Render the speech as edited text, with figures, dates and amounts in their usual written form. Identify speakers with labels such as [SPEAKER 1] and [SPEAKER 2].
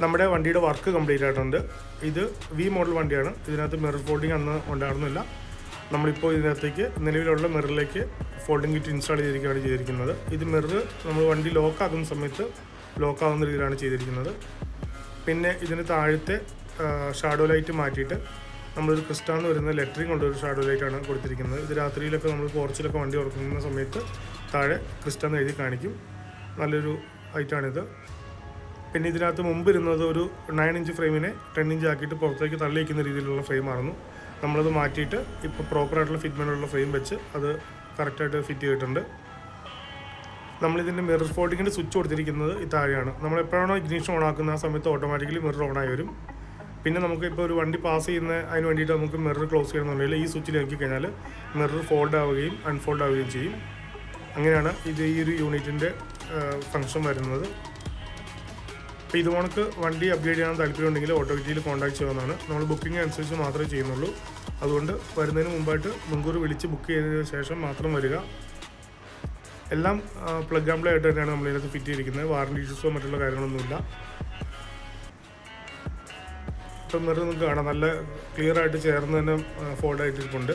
[SPEAKER 1] നമ്മുടെ വണ്ടിയുടെ work complete ആയിട്ടുണ്ട്. ഇത് വി മോഡൽ വണ്ടിയാണ്. ഇതിനകത്ത് മിറർ ഫോൾഡിംഗ് അന്ന് ഉണ്ടായിരുന്നില്ല. നമ്മളിപ്പോൾ ഇതിനകത്തേക്ക് നിലവിലുള്ള മിററിലേക്ക് ഫോൾഡിംഗ് കിറ്റ് ഇൻസ്റ്റാൾ ചെയ്തിരിക്കുന്നത്. ഇത് മിറർ നമ്മൾ വണ്ടി ലോക്കാക്കുന്ന സമയത്ത് ലോക്കാവുന്ന രീതിയിലാണ് ചെയ്തിരിക്കുന്നത്. പിന്നെ ഇതിന് താഴത്തെ ഷാഡോ ലൈറ്റ് മാറ്റിയിട്ട് നമ്മളൊരു ക്രിസ്റ്റാന്ന് വരുന്ന ലെറ്ററിങ് കൊണ്ടൊരു ഷാഡോ ലൈറ്റാണ് കൊടുത്തിരിക്കുന്നത്. ഇത് രാത്രിയിലൊക്കെ നമ്മൾ പോർച്ചിലൊക്കെ വണ്ടി ഉറക്കുന്ന സമയത്ത് താഴെ ക്രിസ്റ്റാന്ന് എഴുതി കാണിക്കും. നല്ലൊരു ഐറ്റാണിത്. പിന്നെ ഇതിനകത്ത് മുമ്പ് ഇരുന്നത് ഒരു 9 ഇഞ്ച് ഫ്രെയിമിനെ 10 ഇഞ്ച് ആക്കിയിട്ട് പുറത്തേക്ക് തള്ളി വയ്ക്കുന്ന രീതിയിലുള്ള ഫ്രെയിമായിരുന്നു. നമ്മളത് മാറ്റിയിട്ട് ഇപ്പോൾ പ്രോപ്പറായിട്ടുള്ള ഫിറ്റ്മെൻറ്റുള്ള ഫ്രെയിം വെച്ച് അത് കറക്റ്റായിട്ട് ഫിറ്റ് ചെയ്തിട്ടുണ്ട്. നമ്മളിതിൻ്റെ മിറർ ഫോൾഡിങ്ങിൻ്റെ സ്വിച്ച് കൊടുത്തിരിക്കുന്നത് ഈ താഴെയാണ്. നമ്മൾ എപ്പോഴാണോ ഇഗ്നിഷൻ ഓൺ ആക്കുന്ന ആ സമയത്ത് ഓട്ടോമാറ്റിക്കലി മിറർ ഓണായി വരും. പിന്നെ നമുക്ക് ഇപ്പോൾ ഒരു വണ്ടി പാസ് ചെയ്യുന്ന അതിന് വേണ്ടിയിട്ട് നമുക്ക് മിറർ ക്ലോസ് ചെയ്യണമെന്നുണ്ടെങ്കിൽ ഈ സ്വിച്ചിൽ നോക്കി കഴിഞ്ഞാൽ മിറർ ഫോൾഡ് ആവുകയും അൺഫോൾഡ് ആവുകയും ചെയ്യും. അങ്ങനെയാണ് ഇത് ഈ ഒരു യൂണിറ്റിൻ്റെ ഫങ്ഷൻ വരുന്നത്. അപ്പോൾ ഇത് കണക്ക് വണ്ടി അപ്ഗ്രേഡ് ചെയ്യാൻ താല്പര്യമുണ്ടെങ്കിൽ ഓട്ടോവിറ്റിയിൽ കോൺടാക്ട് ചെയ്യാവുന്നതാണ്. നമ്മൾ ബുക്കിംഗ് അനുസരിച്ച് മാത്രമേ ചെയ്യുന്നുള്ളൂ. അതുകൊണ്ട് വരുന്നതിന് മുമ്പായിട്ട് മുൻകൂർ വിളിച്ച് ബുക്ക് ചെയ്തതിന് ശേഷം മാത്രം വരിക. എല്ലാം പ്ലഗ് ആൻഡ് പ്ലേ ആയിട്ട് തന്നെയാണ് നമ്മളിതിനകത്ത് ഫിറ്റ് ചെയ്തിരിക്കുന്നത്. വാറണ്ടി ഇഷ്യൂസോ മറ്റുള്ള കാര്യങ്ങളൊന്നുമില്ല. ഇപ്പം മിറർ നിങ്ങൾക്ക് കാണാം, നല്ല ക്ലിയർ ആയിട്ട് ചേർന്ന് തന്നെ ഫോൾഡ് ആയിട്ടിരിപ്പുണ്ട്.